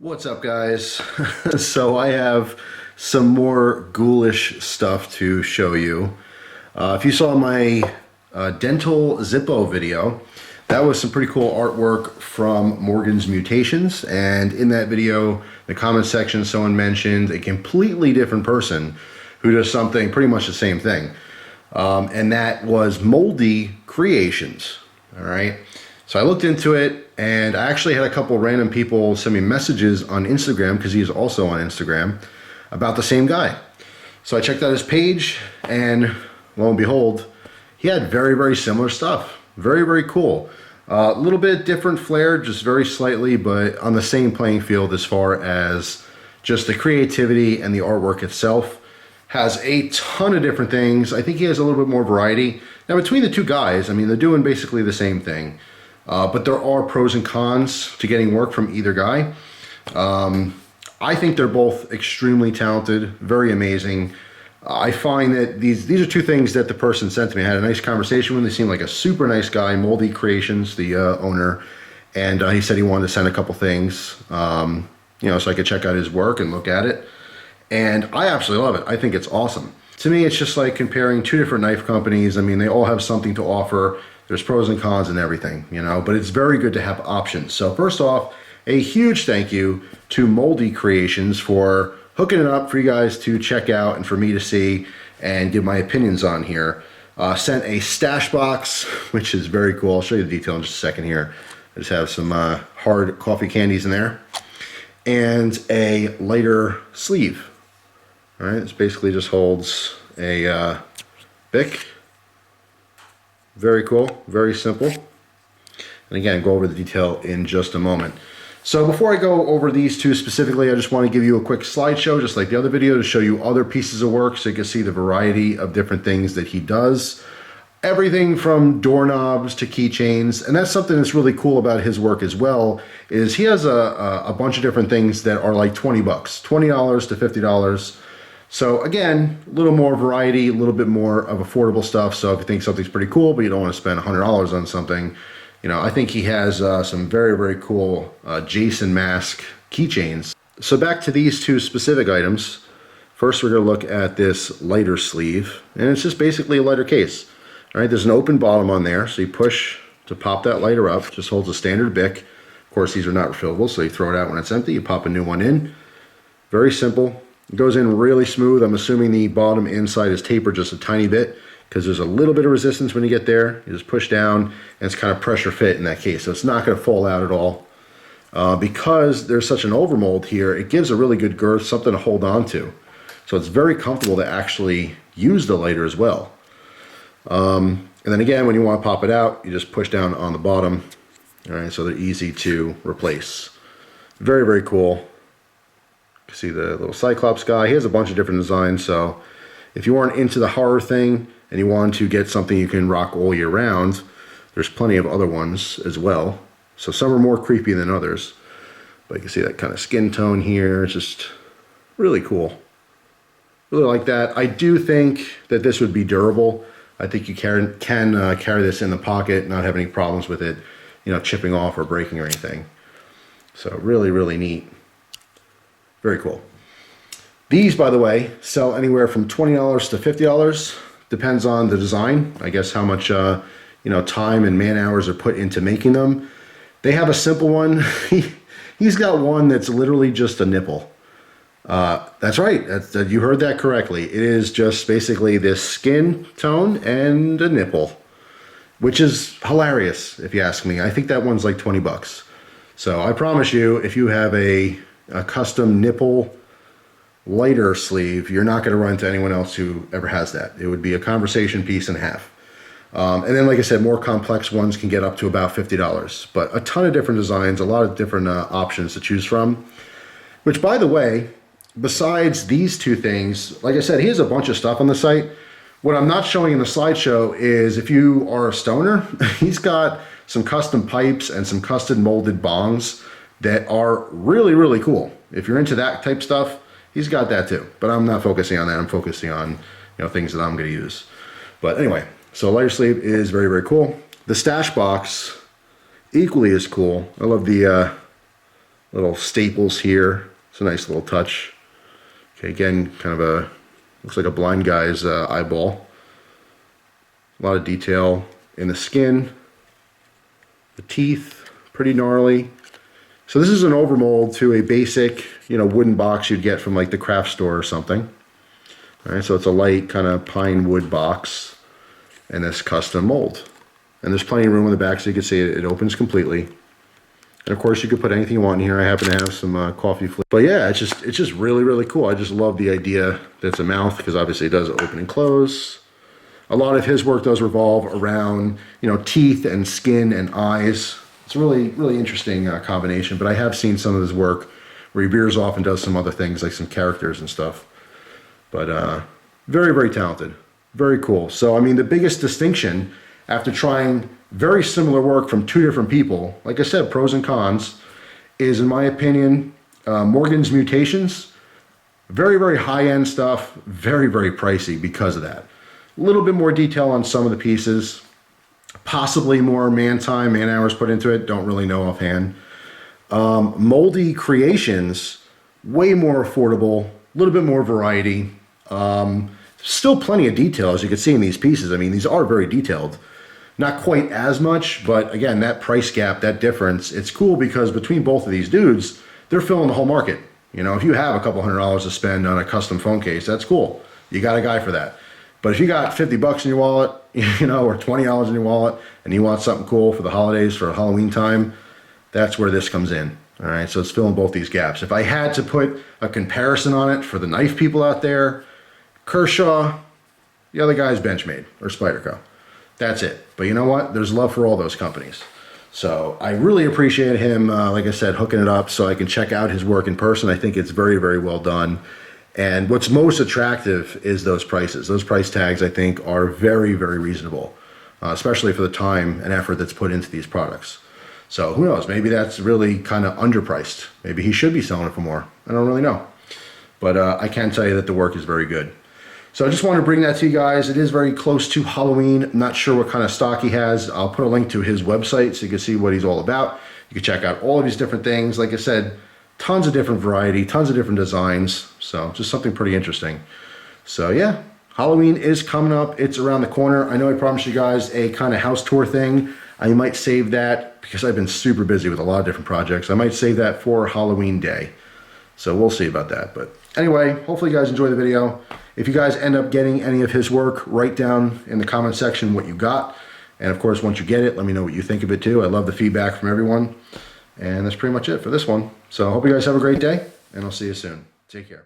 What's up, guys? So I have some more ghoulish stuff to show you. If you saw my dental Zippo video, that was some pretty cool artwork from Morgan's Mutations, and in that video, in the comment section, someone mentioned a completely different person who does something pretty much the same thing, and that was Moldy Creations. All right, so I looked into it, and I actually had a couple random people send me messages on Instagram, because he is also on Instagram, about the same guy. So I checked out his page, and lo and behold, he had very, very similar stuff. Very, very cool. A little bit different flair, just very slightly, but on the same playing field as far as just the creativity and the artwork itself. Has a ton of different things. I think he has a little bit more variety. Now, between the two guys, I mean, they're doing basically the same thing. But there are pros and cons to getting work from either guy. I think they're both extremely talented, very amazing. I find that these are two things that the person sent to me. I had a nice conversation with him. They seemed like a super nice guy, Moldy Creations, the owner. And he said he wanted to send a couple things, so I could check out his work and look at it. And I absolutely love it. I think it's awesome. To me, it's just like comparing two different knife companies. I mean, they all have something to offer. There's pros and cons and everything, but it's very good to have options. So first off, a huge thank you to Moldy Creations for hooking it up for you guys to check out and for me to see and give my opinions on here. Sent a stash box, which is very cool. I'll show you the detail in just a second here. I just have some hard coffee candies in there. And a lighter sleeve. All right, this basically just holds a Bic. Very cool, very simple. And again, go over the detail in just a moment. So before I go over these two specifically, I just want to give you a quick slideshow, just like the other video, to show you other pieces of work so you can see the variety of different things that he does. Everything from doorknobs to keychains, and that's something that's really cool about his work as well, is he has a bunch of different things that are like 20 bucks, $20 to $50. So again, a little more variety, a little bit more of affordable stuff. So if you think something's pretty cool, but you don't want to spend $100 on something, I think he has some very, very cool Jason mask keychains. So back to these two specific items. First, we're going to look at this lighter sleeve, and it's just basically a lighter case. All right, there's an open bottom on there, so you push to pop that lighter up. Just holds a standard Bic. Of course, these are not refillable, so you throw it out when it's empty. You pop a new one in. Very simple. It goes in really smooth. I'm assuming the bottom inside is tapered just a tiny bit because there's a little bit of resistance when you get there. You just push down, and it's kind of pressure fit in that case, so it's not going to fall out at all. Because there's such an overmold here, it gives a really good girth, something to hold on to. So it's very comfortable to actually use the lighter as well. And then again, when you want to pop it out, you just push down on the bottom. All right, so they're easy to replace. Very, very cool. You can see the little Cyclops guy. He has a bunch of different designs, so if you aren't into the horror thing and you want to get something you can rock all year round, there's plenty of other ones as well. So some are more creepy than others, but you can see that kind of skin tone here. It's just really cool. Really like that. I do think that this would be durable. I think you can carry this in the pocket, not have any problems with it, chipping off or breaking or anything. So really, really neat. Very cool. These, by the way, sell anywhere from $20 to $50. Depends on the design. I guess how much time and man hours are put into making them. They have a simple one. He's got one that's literally just a nipple. That's right. You heard that correctly. It is just basically this skin tone and a nipple, which is hilarious if you ask me. I think that one's like 20 bucks. So I promise you, if you have a custom nipple lighter sleeve, you're not going to run into anyone else who ever has that. It would be a conversation piece and a half. And then, like I said, more complex ones can get up to about $50. But a ton of different designs, a lot of different options to choose from. Which, by the way, besides these two things, like I said, he has a bunch of stuff on the site. What I'm not showing in the slideshow is, if you are a stoner, he's got some custom pipes and some custom molded bongs that are really, really cool. If you're into that type stuff, he's got that too. But I'm not focusing on that. I'm focusing on things that I'm going to use. But anyway, so lighter sleeve is very, very cool. The stash box, equally as cool. I love the Little staples here. It's a nice little touch. Okay, again, kind of a, looks like a blind guy's eyeball. A lot of detail in the skin. The teeth, pretty gnarly. So this is an overmold to a basic, wooden box you'd get from like the craft store or something. All right, so it's a light kind of pine wood box and this custom mold. And there's plenty of room in the back so you can see it opens completely. And of course you could put anything you want in here. I happen to have some coffee flavor. But yeah, it's just really, really cool. I just love the idea that it's a mouth because obviously it does open and close. A lot of his work does revolve around, teeth and skin and eyes. It's a really, really interesting combination, but I have seen some of his work where he veers off and does some other things like some characters and stuff. But very, very talented. Very cool. So, I mean, the biggest distinction after trying very similar work from two different people, like I said, pros and cons, is in my opinion, Morgan's Mutations. Very, very high-end stuff, very, very pricey because of that. A little bit more detail on some of the pieces. Possibly more man hours put into it. Don't really know offhand. Moldy Creations, way more affordable. A little bit more variety. Still plenty of detail, as you can see in these pieces. I mean, these are very detailed. Not quite as much, but again, that price gap, that difference, it's cool because between both of these dudes, they're filling the whole market. If you have a couple $100s to spend on a custom phone case, that's cool. You got a guy for that. But if you got 50 bucks in your wallet, or $20 in your wallet, and you want something cool for the holidays, for Halloween time, that's where this comes in. All right, so it's filling both these gaps. If I had to put a comparison on it for the knife people out there, Kershaw, the other guy's Benchmade or Spyderco. That's it. But you know what? There's love for all those companies. So I really appreciate him, like I said, hooking it up so I can check out his work in person. I think it's very, very well done. And what's most attractive is those prices. Those price tags, I think, are very, very reasonable, especially for the time and effort that's put into these products. So who knows? Maybe that's really kind of underpriced. Maybe he should be selling it for more. I don't really know. But I can tell you that the work is very good. So I just want to bring that to you guys. It is very close to Halloween. I'm not sure what kind of stock he has. I'll put a link to his website so you can see what he's all about. You can check out all of his different things. Like I said, tons of different variety, tons of different designs. So just something pretty interesting. So yeah, Halloween is coming up. It's around the corner. I know I promised you guys a kind of house tour thing. I might save that because I've been super busy with a lot of different projects. I might save that for Halloween day. So we'll see about that. But anyway, hopefully you guys enjoy the video. If you guys end up getting any of his work, write down in the comment section what you got. And of course, once you get it, let me know what you think of it too. I love the feedback from everyone. And that's pretty much it for this one. So I hope you guys have a great day, and I'll see you soon. Take care.